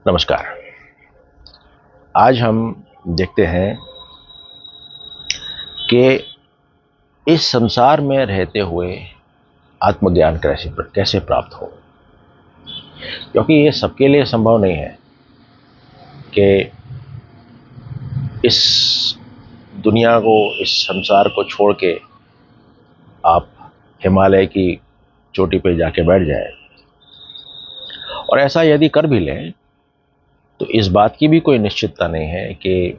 नमस्कार। आज हम देखते हैं कि इस संसार में रहते हुए आत्मज्ञान कैसे प्राप्त हो, क्योंकि ये सबके लिए संभव नहीं है कि इस दुनिया को, इस संसार को छोड़ के आप हिमालय की चोटी पे जाके बैठ जाएं। और ऐसा यदि कर भी लें तो इस बात की भी कोई निश्चितता नहीं है कि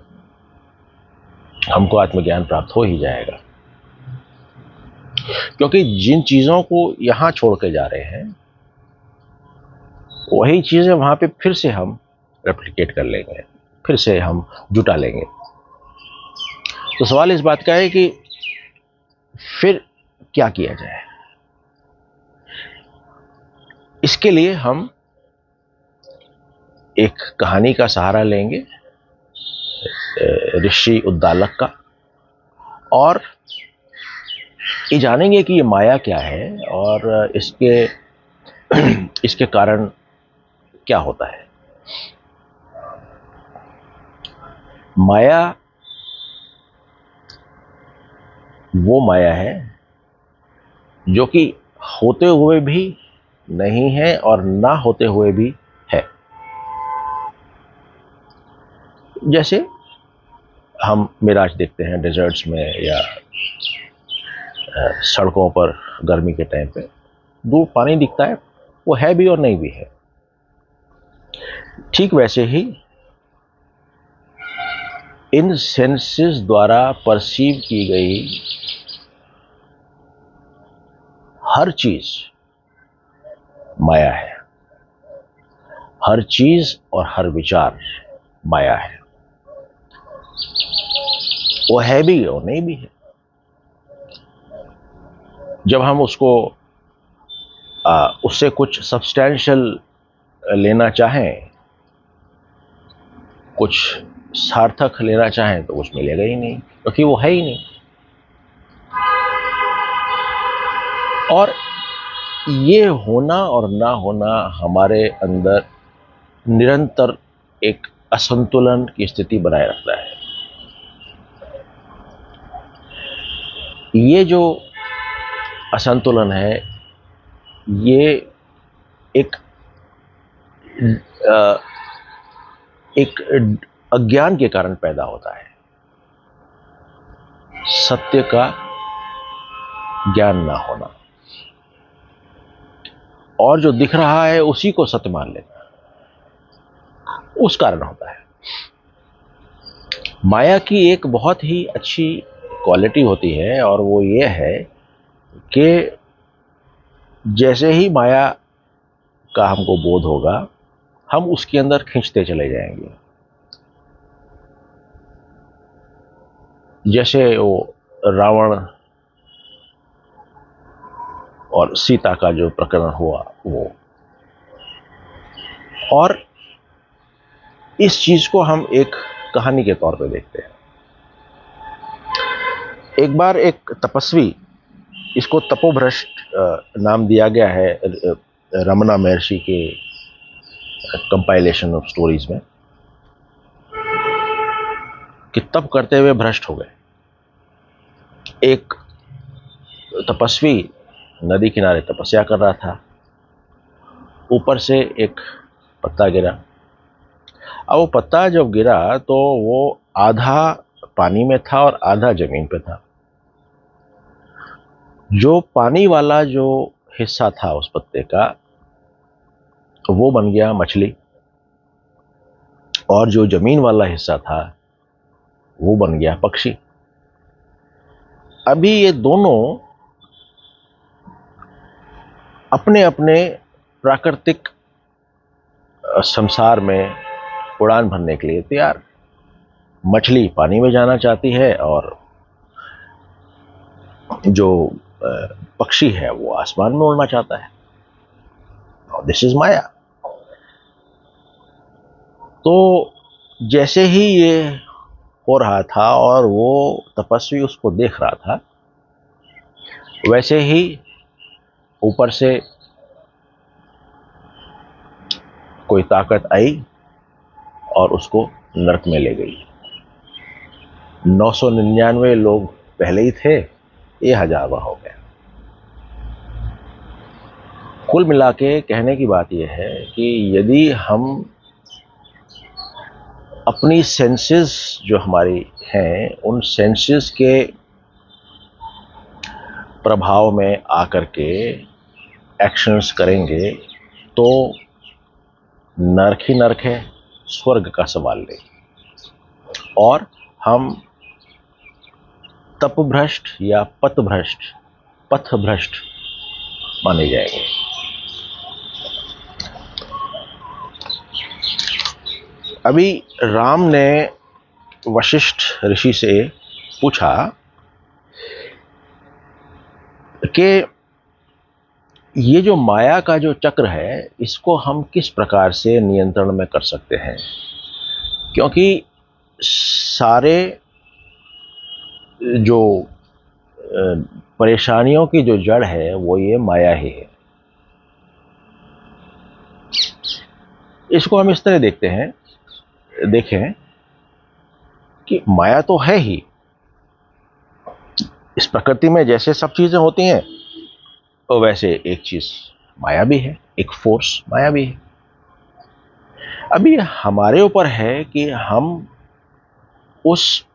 हमको आत्मज्ञान प्राप्त हो ही जाएगा, क्योंकि जिन चीज़ों को यहाँ छोड़ के जा रहे हैं वही चीज़ें वहाँ पे फिर से हम रेप्लिकेट कर लेंगे, फिर से हम जुटा लेंगे। तो सवाल इस बात का है कि फिर क्या किया जाए। इसके लिए हम एक कहानी का सहारा लेंगे, ऋषि उद्दालक का, और ये जानेंगे कि ये माया क्या है और इसके कारण क्या होता है। माया वो माया है जो कि होते हुए भी नहीं है और ना होते हुए भी है। जैसे हम मिराज देखते हैं डेजर्ट्स में या सड़कों पर गर्मी के टाइम पे दूर पानी दिखता है, वो है भी और नहीं भी है। ठीक वैसे ही इन सेंसेस द्वारा परसीव की गई हर चीज माया है। हर चीज और हर विचार माया है। वो है भी और नहीं भी है। जब हम उससे कुछ सब्सटैंशियल लेना चाहें, कुछ सार्थक लेना चाहें, तो कुछ मिलेगा ही नहीं, क्योंकि वो है ही नहीं। और ये होना और ना होना हमारे अंदर निरंतर एक असंतुलन की स्थिति बनाए रखता है। ये जो असंतुलन है, ये एक अ, एक अज्ञान के कारण पैदा होता है। सत्य का ज्ञान ना होना और जो दिख रहा है उसी को सत्य मान लेना, उस कारण होता है। माया की एक बहुत ही अच्छी क्वालिटी होती है और वो ये है कि जैसे ही माया का हमको बोध होगा, हम उसके अंदर खींचते चले जाएंगे। जैसे वो रावण और सीता का जो प्रकरण हुआ, वो, और इस चीज को हम एक कहानी के तौर पे देखते हैं। एक बार एक तपस्वी, इसको तपोभ्रष्ट नाम दिया गया है रमना महर्षि के कंपाइलेशन ऑफ स्टोरीज में, कि तप करते हुए भ्रष्ट हो गए। एक तपस्वी नदी किनारे तपस्या कर रहा था, ऊपर से एक पत्ता गिरा। अब वो पत्ता जब गिरा तो वो आधा पानी में था और आधा जमीन पे था। जो पानी वाला जो हिस्सा था उस पत्ते का, वो बन गया मछली, और जो जमीन वाला हिस्सा था वो बन गया पक्षी। अभी ये दोनों अपने अपने प्राकृतिक संसार में उड़ान भरने के लिए तैयार। मछली पानी में जाना चाहती है और जो पक्षी है वो आसमान में उड़ना चाहता है। दिस इज माया। तो जैसे ही ये हो रहा था और वो तपस्वी उसको देख रहा था, वैसे ही ऊपर से कोई ताकत आई और उसको नरक में ले गई। 999 लोग पहले ही थे, ये 1000वां हो गया। कुल मिला के कहने की बात यह है कि यदि हम अपनी सेंसेस जो हमारी हैं, उन सेंसेस के प्रभाव में आकर के एक्शंस करेंगे तो नरक ही नरक है, स्वर्ग का सवाल नहीं। और हम तपभ्रष्ट या पथभ्रष्ट माने जाएंगे। अभी राम ने वशिष्ठ ऋषि से पूछा कि ये जो माया का जो चक्र है, इसको हम किस प्रकार से नियंत्रण में कर सकते हैं, क्योंकि सारे जो परेशानियों की जो जड़ है वो ये माया ही है। इसको हम इस तरह देखते हैं, देखें कि माया तो है ही। इस प्रकृति में जैसे सब चीजें होती हैं, तो वैसे एक चीज माया भी है, एक फोर्स माया भी है। अभी हमारे ऊपर है कि हम उस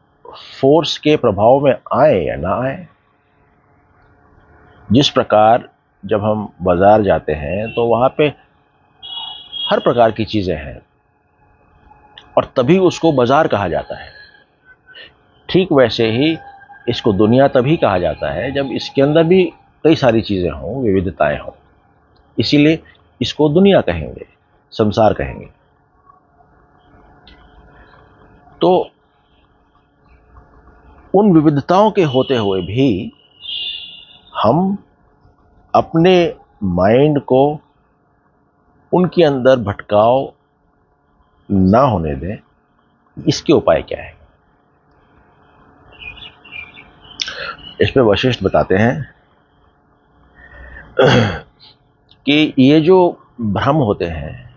फोर्स के प्रभाव में आए या ना आए। जिस प्रकार जब हम बाजार जाते हैं तो वहां पे हर प्रकार की चीजें हैं और तभी उसको बाजार कहा जाता है। ठीक वैसे ही इसको दुनिया तभी कहा जाता है जब इसके अंदर भी कई सारी चीजें हों, विविधताएं हों। इसीलिए इसको दुनिया कहेंगे, संसार कहेंगे। तो उन विविधताओं के होते हुए भी हम अपने माइंड को उनके अंदर भटकाव ना होने दें, इसके उपाय क्या है? इस पे वशिष्ठ बताते हैं कि ये जो भ्रम होते हैं,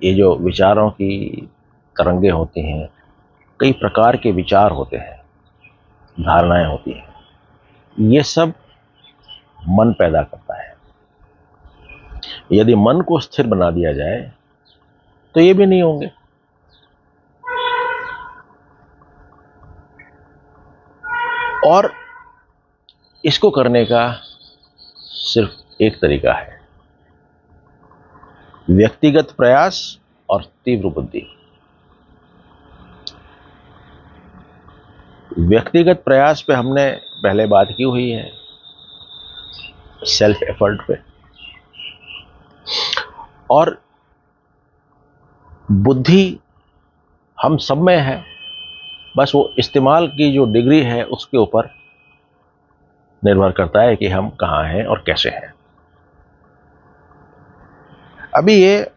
ये जो विचारों की तरंगे होती हैं, कई प्रकार के विचार होते हैं, धारणाएं होती हैं, ये सब मन पैदा करता है। यदि मन को स्थिर बना दिया जाए तो ये भी नहीं होंगे। और इसको करने का सिर्फ एक तरीका है, व्यक्तिगत प्रयास और तीव्र बुद्धि। व्यक्तिगत प्रयास पे हमने पहले बात की हुई है, सेल्फ एफर्ट पे। और बुद्धि हम सब में है, बस वो इस्तेमाल की जो डिग्री है उसके ऊपर निर्भर करता है कि हम कहाँ हैं और कैसे हैं। अभी ये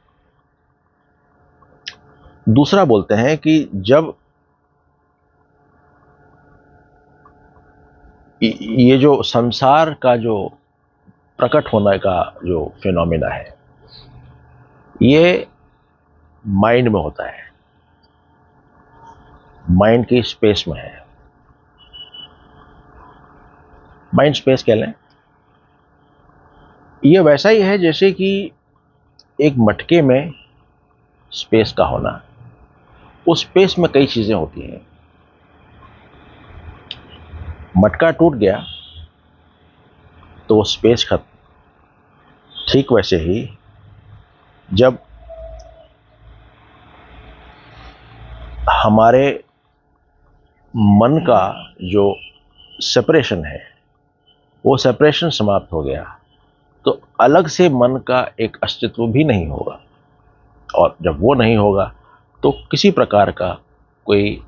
दूसरा बोलते हैं कि जब ये जो संसार का जो प्रकट होने का जो फिनोमिना है, ये माइंड में होता है, माइंड की स्पेस में है। माइंड स्पेस कह लें, ये वैसा ही है जैसे कि एक मटके में स्पेस का होना। उस स्पेस में कई चीजें होती हैं। मटका टूट गया तो वो स्पेस खत्म। ठीक वैसे ही जब हमारे मन का जो सेपरेशन है, वो सेपरेशन समाप्त हो गया तो अलग से मन का एक अस्तित्व भी नहीं होगा। और जब वो नहीं होगा तो किसी प्रकार का कोई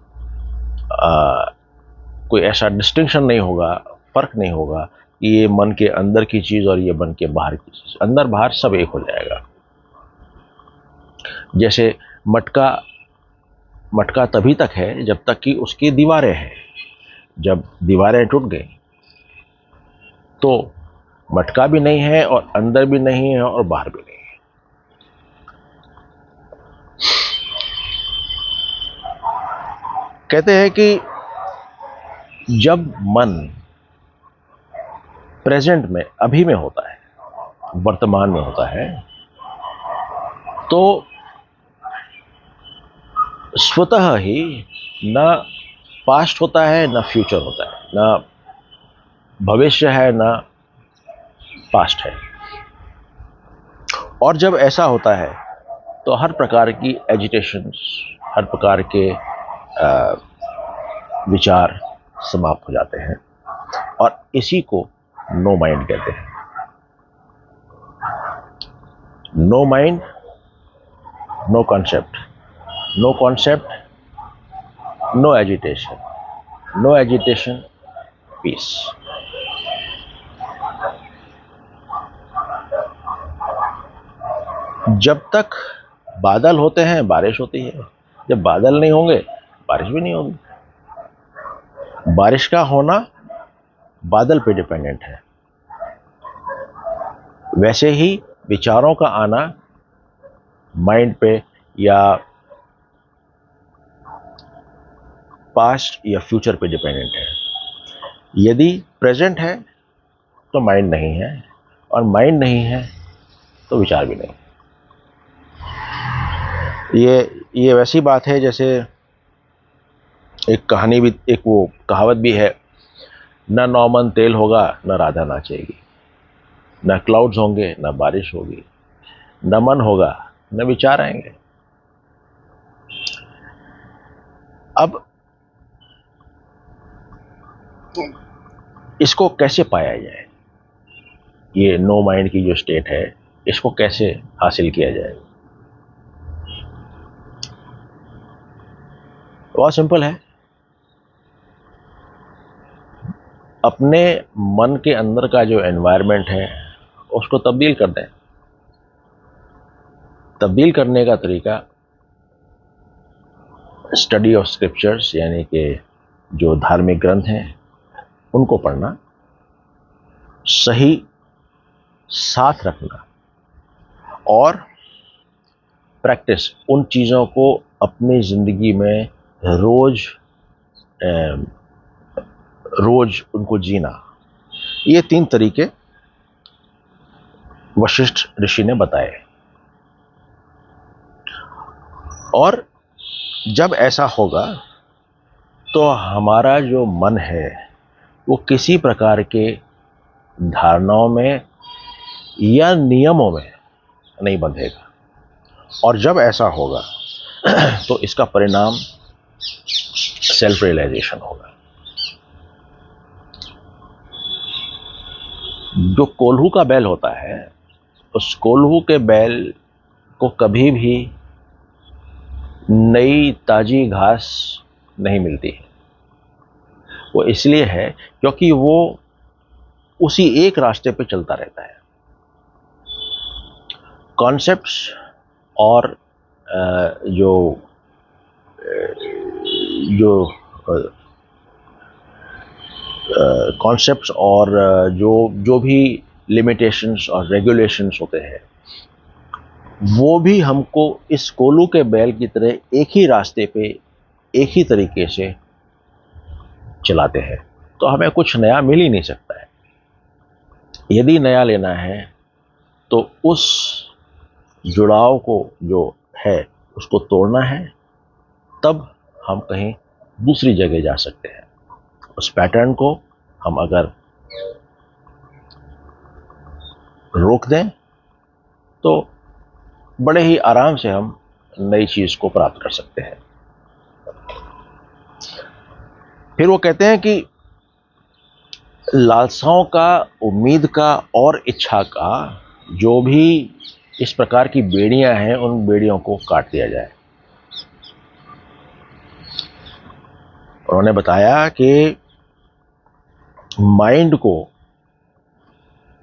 कोई ऐसा डिस्टिंक्शन नहीं होगा, फर्क नहीं होगा कि ये मन के अंदर की चीज और ये मन के बाहर की चीज, अंदर बाहर सब एक हो जाएगा। जैसे मटका तभी तक है जब तक कि उसकी दीवारें हैं। जब दीवारें टूट गई तो मटका भी नहीं है और अंदर भी नहीं है और बाहर भी नहीं है। कहते हैं कि जब मन प्रेजेंट में, अभी में होता है, वर्तमान में होता है, तो स्वतः ही ना पास्ट होता है, ना फ्यूचर होता है, ना भविष्य है, ना पास्ट है। और जब ऐसा होता है तो हर प्रकार की एजिटेशंस, हर प्रकार के विचार समाप्त हो जाते हैं, और इसी को नो माइंड कहते हैं। No mind, no concept, no concept, no agitation, no agitation, peace. जब तक बादल होते हैं बारिश होती है, जब बादल नहीं होंगे बारिश भी नहीं होगी। बारिश का होना बादल पे डिपेंडेंट है, वैसे ही विचारों का आना माइंड पे या पास्ट या फ्यूचर पे डिपेंडेंट है। यदि प्रेजेंट है तो माइंड नहीं है, और माइंड नहीं है तो विचार भी नहीं। ये वैसी बात है जैसे एक कहानी भी, एक वो कहावत भी है, न नौमन तेल होगा न राधा नाचेगी, न क्लाउड्स होंगे न बारिश होगी, न मन होगा न विचार आएंगे। अब इसको कैसे पाया जाए, ये नो माइंड की जो स्टेट है, इसको कैसे हासिल किया जाए? बहुत सिंपल है। अपने मन के अंदर का जो एनवायरनमेंट है उसको तब्दील कर दें। तब्दील करने का तरीका स्टडी ऑफ स्क्रिप्चर्स, यानी कि जो धार्मिक ग्रंथ हैं उनको पढ़ना, सही साथ रखना, और प्रैक्टिस, उन चीज़ों को अपनी ज़िंदगी में रोज रोज उनको जीना। ये 3 तरीके वशिष्ठ ऋषि ने बताए। और जब ऐसा होगा तो हमारा जो मन है वो किसी प्रकार के धारणाओं में या नियमों में नहीं बंधेगा, और जब ऐसा होगा तो इसका परिणाम सेल्फ रियलाइजेशन होगा। जो कोल्हू का बैल होता है, उस कोल्हू के बैल को कभी भी नई ताजी घास नहीं मिलती है। वो इसलिए है क्योंकि वो उसी एक रास्ते पे चलता रहता है। कॉन्सेप्ट्स और जो जो कॉन्सेप्ट्स और जो जो भी लिमिटेशंस और रेगुलेशंस होते हैं, वो भी हमको इस कोल्हू के बैल की तरह एक ही रास्ते पे एक ही तरीके से चलाते हैं। तो हमें कुछ नया मिल ही नहीं सकता है। यदि नया लेना है तो उस जुड़ाव को जो है उसको तोड़ना है, तब हम कहीं दूसरी जगह जा सकते हैं। उस पैटर्न को हम अगर रोक दें तो बड़े ही आराम से हम नई चीज को प्राप्त कर सकते हैं। फिर वो कहते हैं कि लालसाओं का, उम्मीद का और इच्छा का जो भी इस प्रकार की बेड़ियां हैं, उन बेड़ियों को काट दिया जाए। उन्होंने बताया कि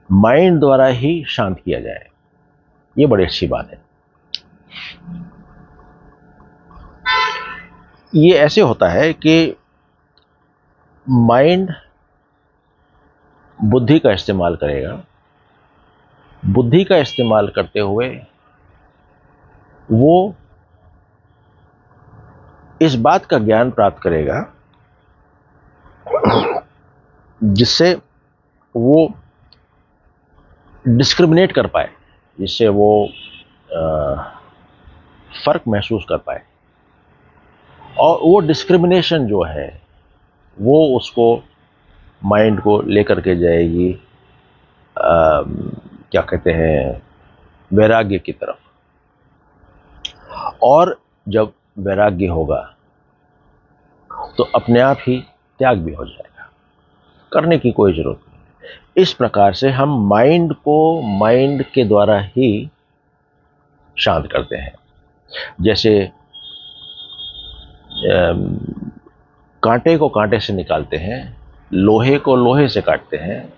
माइंड द्वारा ही शांत किया जाए। ये बड़ी अच्छी बात है। ये ऐसे होता है कि माइंड बुद्धि का इस्तेमाल करेगा, बुद्धि का इस्तेमाल करते हुए वो इस बात का ज्ञान प्राप्त करेगा जिससे वो डिस्क्रिमिनेट कर पाए, जिससे वो फर्क महसूस कर पाए। और वो डिस्क्रिमिनेशन जो है वो उसको, माइंड को लेकर के जाएगी क्या कहते हैं, वैराग्य की तरफ। और जब वैराग्य होगा तो अपने आप ही त्याग भी हो जाएगा, करने की कोई जरूरत नहीं। इस प्रकार से हम माइंड को माइंड के द्वारा ही शांत करते हैं। जैसे कांटे को कांटे से निकालते हैं, लोहे को लोहे से काटते हैं,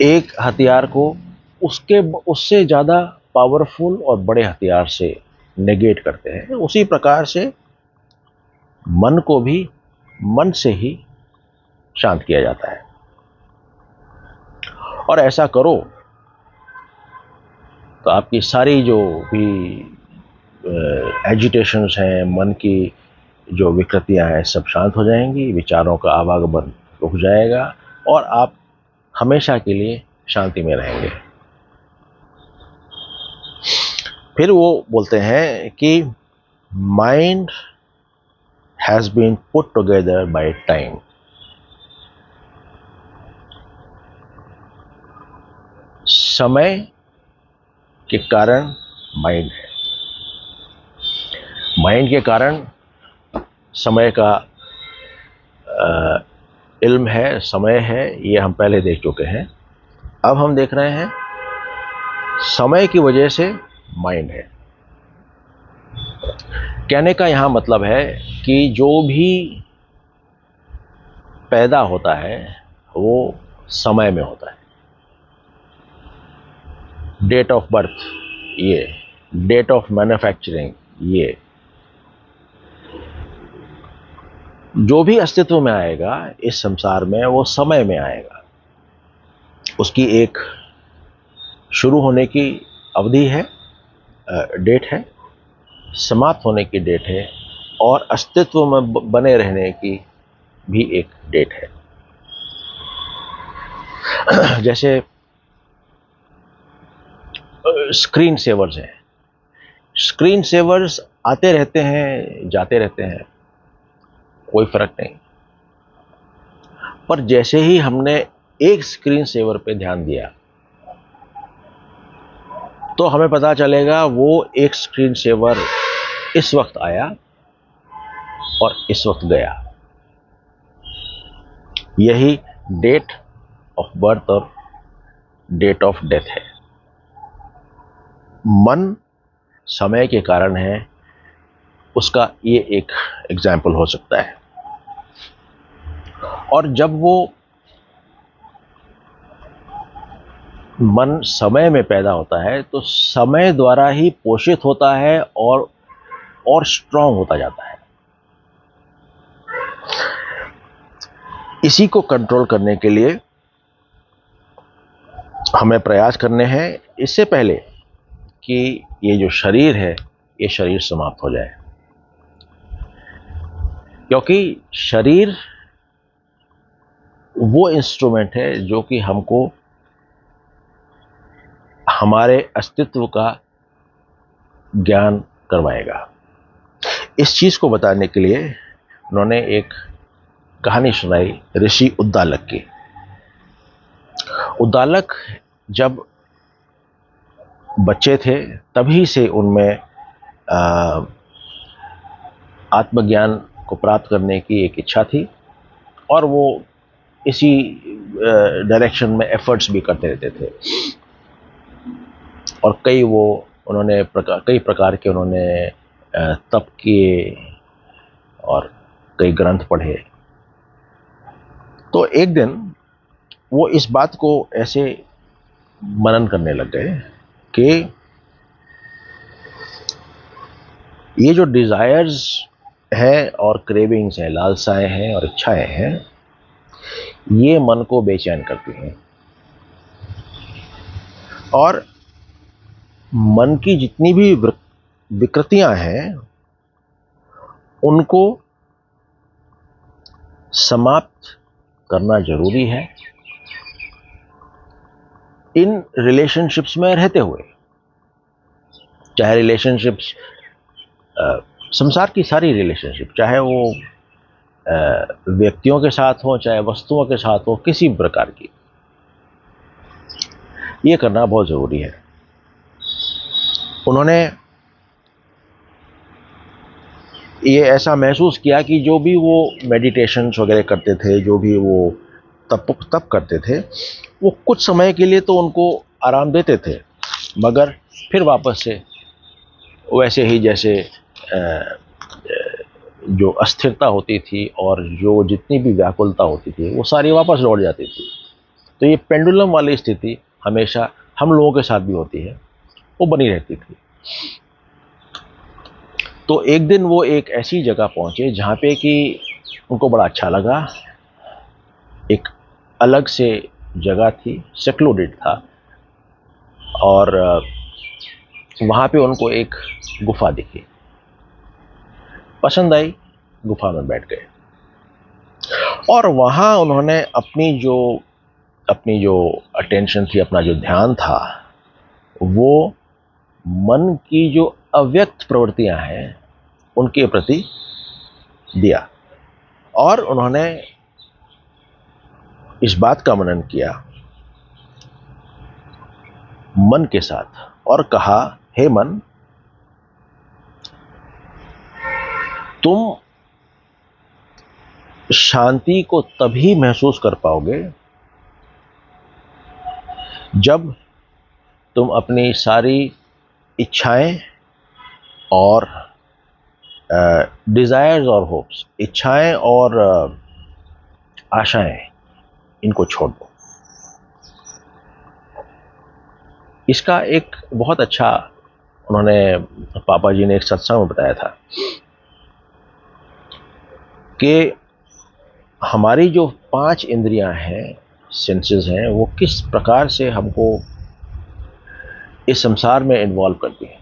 एक हथियार को उससे ज्यादा पावरफुल और बड़े हथियार से नेगेट करते हैं। उसी प्रकार से मन को भी मन से ही शांत किया जाता है। और ऐसा करो तो आपकी सारी जो भी एजिटेशंस हैं, मन की जो विकृतियां हैं, सब शांत हो जाएंगी, विचारों का आवागमन रुक जाएगा और आप हमेशा के लिए शांति में रहेंगे। फिर वो बोलते हैं कि mind has been put together by time. समय के कारण माइंड है, माइंड के कारण समय का इल्म है, समय है, ये हम पहले देख चुके हैं। अब हम देख रहे हैं समय की वजह से माइंड है। कहने का यहां मतलब है कि जो भी पैदा होता है वो समय में होता है। डेट ऑफ बर्थ ये, डेट ऑफ मैन्युफैक्चरिंग ये, जो भी अस्तित्व में आएगा इस संसार में वो समय में आएगा। उसकी एक शुरू होने की अवधि है, डेट है, समाप्त होने की डेट है, और अस्तित्व में बने रहने की भी एक डेट है। जैसे स्क्रीन सेवर्स हैं, स्क्रीन सेवर्स आते रहते हैं, जाते रहते हैं, कोई फर्क नहीं। पर जैसे ही हमने एक स्क्रीन सेवर पे ध्यान दिया तो हमें पता चलेगा वो एक स्क्रीन सेवर इस वक्त आया और इस वक्त गया। यही डेट ऑफ बर्थ और डेट ऑफ डेथ है। मन समय के कारण है, उसका ये एक एग्जाम्पल हो सकता है। और जब वो मन समय में पैदा होता है तो समय द्वारा ही पोषित होता है और स्ट्रांग होता जाता है। इसी को कंट्रोल करने के लिए हमें प्रयास करने हैं इससे पहले कि ये जो शरीर है ये शरीर समाप्त हो जाए। क्योंकि शरीर वो इंस्ट्रूमेंट है जो कि हमको हमारे अस्तित्व का ज्ञान करवाएगा। इस चीज को बताने के लिए उन्होंने एक कहानी सुनाई ऋषि उद्दालक की। उद्दालक जब बच्चे थे तभी से उनमें आत्मज्ञान को प्राप्त करने की एक इच्छा थी और वो इसी डायरेक्शन में एफर्ट्स भी करते रहते थे। और कई प्रकार के उन्होंने तप किए और कई ग्रंथ पढ़े। तो एक दिन वो इस बात को ऐसे मनन करने लग गए कि ये जो डिजायर्स हैं और क्रेविंग्स हैं, लालसाएं हैं और इच्छाएं हैं, ये मन को बेचैन करती हैं। और मन की जितनी भी विकृतियां हैं उनको समाप्त करना जरूरी है इन रिलेशनशिप्स में रहते हुए। चाहे रिलेशनशिप्स, संसार की सारी रिलेशनशिप, चाहे वो व्यक्तियों के साथ हो, चाहे वस्तुओं के साथ हो, किसी भी प्रकार की, ये करना बहुत जरूरी है। उन्होंने ये ऐसा महसूस किया कि जो भी वो मेडिटेशंस वगैरह करते थे, जो भी वो तप करते थे, वो कुछ समय के लिए तो उनको आराम देते थे, मगर फिर वापस से वैसे ही जैसे जो अस्थिरता होती थी और जो जितनी भी व्याकुलता होती थी वो सारी वापस लौट जाती थी। तो ये पेंडुलम वाली स्थिति हमेशा हम लोगों के साथ भी होती है, वो बनी रहती थी। तो एक दिन वो एक ऐसी जगह पहुंचे जहाँ पे कि उनको बड़ा अच्छा लगा। एक अलग से जगह थी, सेक्लूडेड था, और वहाँ पे उनको एक गुफा दिखी, पसंद आई, गुफा में बैठ गए। और वहाँ उन्होंने अपनी जो अटेंशन थी, अपना जो ध्यान था, वो मन की जो अव्यक्त प्रवृत्तियां हैं उनके प्रति दिया। और उन्होंने इस बात का मनन किया मन के साथ और कहा, हे मन, तुम शांति को तभी महसूस कर पाओगे जब तुम अपनी सारी इच्छाएं और डिजायर्स और होप्स, इच्छाएं और आशाएं, इनको छोड़ दो। इसका एक बहुत अच्छा उन्होंने, पापा जी ने एक सत्संग में बताया था कि हमारी जो 5 इंद्रियां हैं, सेंसेस हैं, वो किस प्रकार से हमको इस संसार में इन्वॉल्व करती हैं,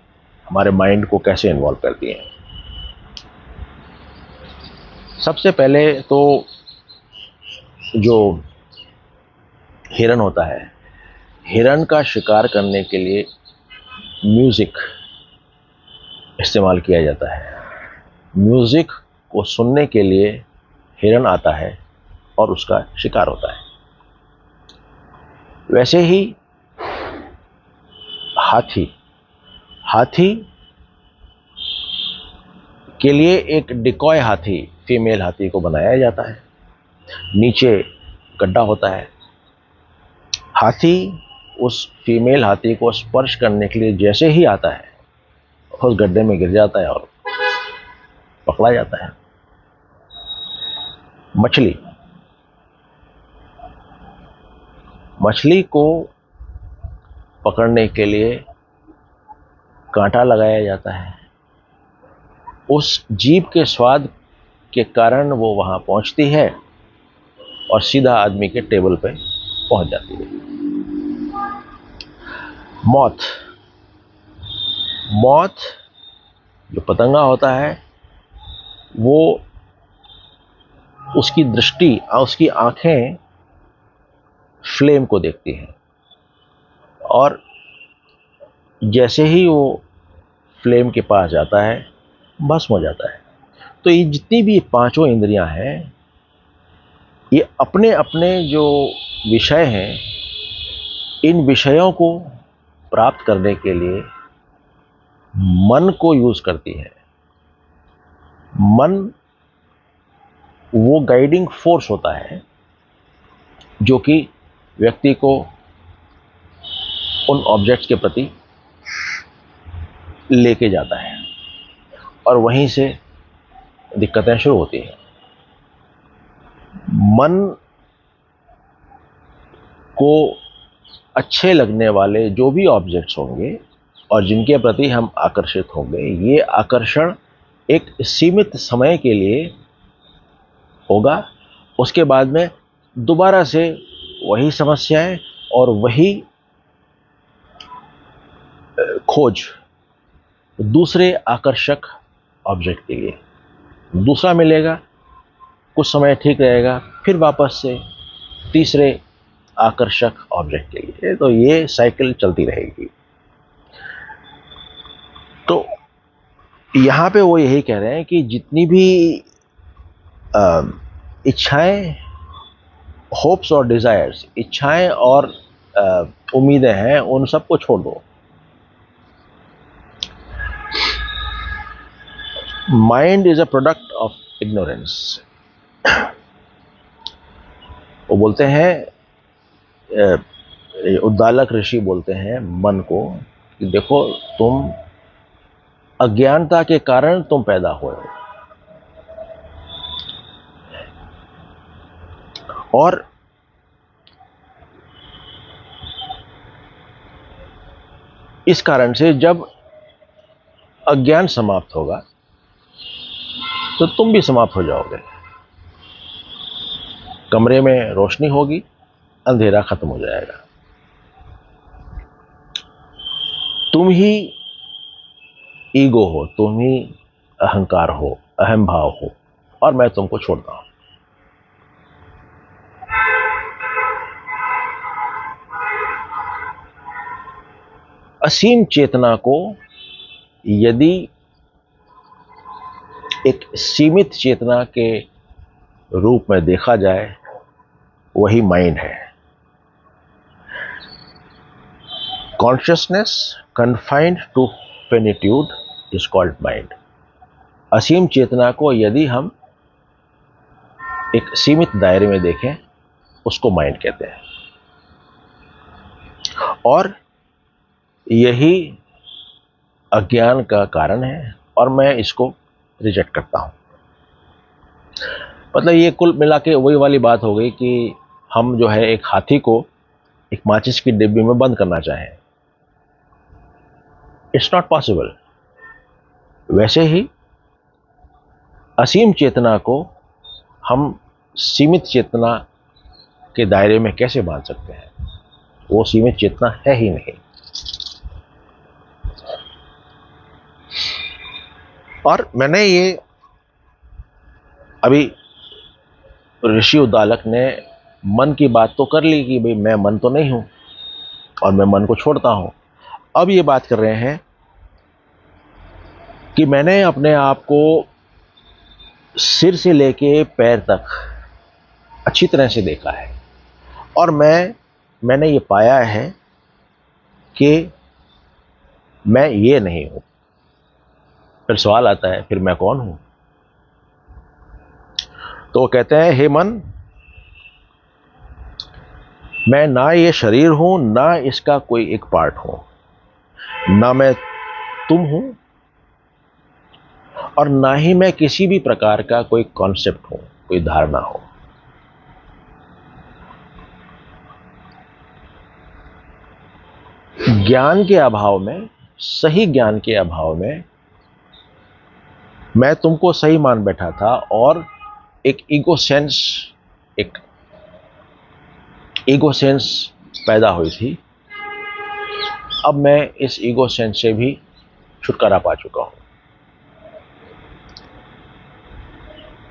हमारे माइंड को कैसे इन्वॉल्व करती हैं। सबसे पहले तो जो हिरन होता है, हिरन का शिकार करने के लिए म्यूजिक इस्तेमाल किया जाता है। म्यूजिक को सुनने के लिए हिरन आता है और उसका शिकार होता है। वैसे ही हाथी के लिए एक डिकॉय हाथी, फीमेल हाथी को बनाया जाता है, नीचे गड्ढा होता है। हाथी उस फीमेल हाथी को स्पर्श करने के लिए जैसे ही आता है, उस गड्ढे में गिर जाता है और पकड़ा जाता है। मछली को पकड़ने के लिए कांटा लगाया जाता है। उस जीभ के स्वाद के कारण वो वहां पहुंचती है और सीधा आदमी के टेबल पे पहुंच जाती है। मौत जो पतंगा होता है, वो उसकी दृष्टि, उसकी आंखें फ्लेम को देखती हैं, और जैसे ही वो फ्लेम के पास जाता है, भस्म हो जाता है। तो ये जितनी भी 5 इंद्रियां हैं, ये अपने अपने जो विषय हैं, इन विषयों को प्राप्त करने के लिए मन को यूज करती है। मन वो गाइडिंग फोर्स होता है जो कि व्यक्ति को उन ऑब्जेक्ट्स के प्रति लेके जाता है, और वहीं से दिक्कतें शुरू होती हैं। मन को अच्छे लगने वाले जो भी ऑब्जेक्ट्स होंगे और जिनके प्रति हम आकर्षित होंगे, ये आकर्षण एक सीमित समय के लिए होगा। उसके बाद में दोबारा से वही समस्याएं और वही खोज दूसरे आकर्षक ऑब्जेक्ट के लिए। दूसरा मिलेगा, कुछ समय ठीक रहेगा, फिर वापस से तीसरे आकर्षक ऑब्जेक्ट के लिए। तो ये साइकिल चलती रहेगी। तो यहाँ पे वो यही कह रहे हैं कि जितनी भी इच्छाएं, होप्स और डिजायर्स, इच्छाएं और उम्मीदें हैं, उन सबको छोड़ दो। Mind is a product of ignorance. वो बोलते हैं, उद्दालक ऋषि बोलते हैं मन को कि देखो, तुम अज्ञानता के कारण तुम पैदा हुए हो, और इस कारण से जब अज्ञान समाप्त होगा तो तुम भी समाप्त हो जाओगे। कमरे में रोशनी होगी, अंधेरा खत्म हो जाएगा। तुम ही ईगो हो, तुम ही अहंकार हो, अहम भाव हो, और मैं तुमको छोड़ता हूं। असीम चेतना को यदि एक सीमित चेतना के रूप में देखा जाए, वही माइंड है। Consciousness confined to finitude is called mind. असीम चेतना को यदि हम एक सीमित दायरे में देखें, उसको माइंड कहते हैं। और यही अज्ञान का कारण है, और मैं इसको रिजेक्ट करता हूं। मतलब ये कुल मिला के वही वाली बात हो गई कि हम जो है एक हाथी को एक माचिस की डिब्बी में बंद करना चाहें। It's not possible. वैसे ही असीम चेतना को हम सीमित चेतना के दायरे में कैसे बांध सकते हैं? वो सीमित चेतना है ही नहीं। और मैंने ये अभी ऋषि उद्दालक ने मन की बात तो कर ली कि भाई मैं मन तो नहीं हूं और मैं मन को छोड़ता हूं। अब ये बात कर रहे हैं कि मैंने अपने आप को सिर से लेके पैर तक अच्छी तरह से देखा है, और मैंने ये पाया है कि मैं ये नहीं हूं। फिर सवाल आता है, फिर मैं कौन हूं? तो वो कहते हैं, हे मन, मैं ना ये शरीर हूं, ना इसका कोई एक पार्ट हूं, ना मैं तुम हूं, और ना ही मैं किसी भी प्रकार का कोई कॉन्सेप्ट हूं, कोई धारणा हो। ज्ञान के अभाव में, सही ज्ञान के अभाव में मैं तुमको सही मान बैठा था, और एक ईगो सेंस पैदा हुई थी। अब मैं इस ईगो सेंस से भी छुटकारा पा चुका हूं।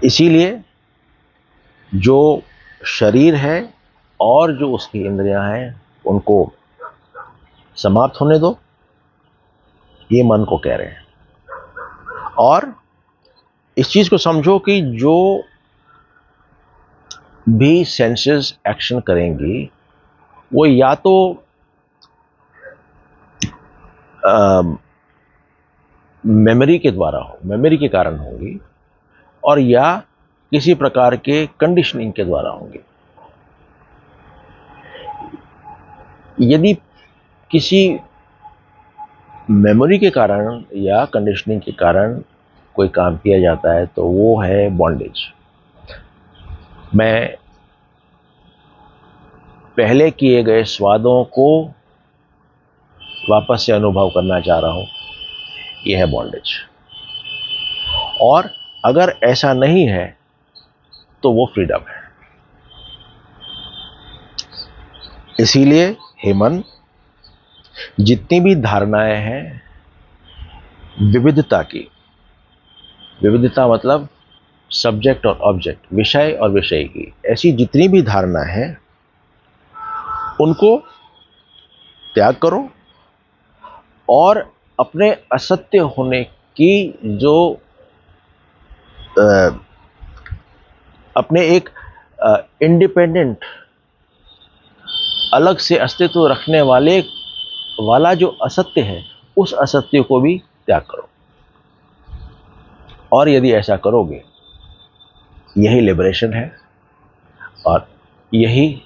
इसीलिए जो शरीर है और जो उसकी इंद्रियां हैं, उनको समाप्त होने दो, ये मन को कह रहे हैं। और इस चीज को समझो कि जो भी सेंसेस एक्शन करेंगी, वो या तो मेमोरी के द्वारा हो, मेमोरी के कारण होंगी, और या किसी प्रकार के कंडीशनिंग के द्वारा होंगी। यदि किसी मेमोरी के कारण या कंडीशनिंग के कारण कोई काम किया जाता है, तो वो है बॉन्डेज। मैं पहले किए गए स्वादों को वापस से अनुभव करना चाह रहा हूं, यह है बॉन्डेज। और अगर ऐसा नहीं है तो वो फ्रीडम है। इसीलिए हे मन, जितनी भी धारणाएं हैं विविधता की, विविधता मतलब सब्जेक्ट और ऑब्जेक्ट, विषय और विषय की ऐसी जितनी भी धारणा है उनको त्याग करो और अपने असत्य होने की जो अ, अपने एक इंडिपेंडेंट अलग से अस्तित्व रखने वाला जो असत्य है उस असत्य को भी त्याग करो। और यदि ऐसा करोगे, यही लिबरेशन है और यही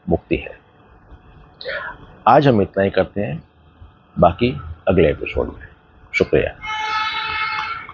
मुक्ति है। आज हम इतना ही करते हैं, बाकी अगले एपिसोड में। शुक्रिया।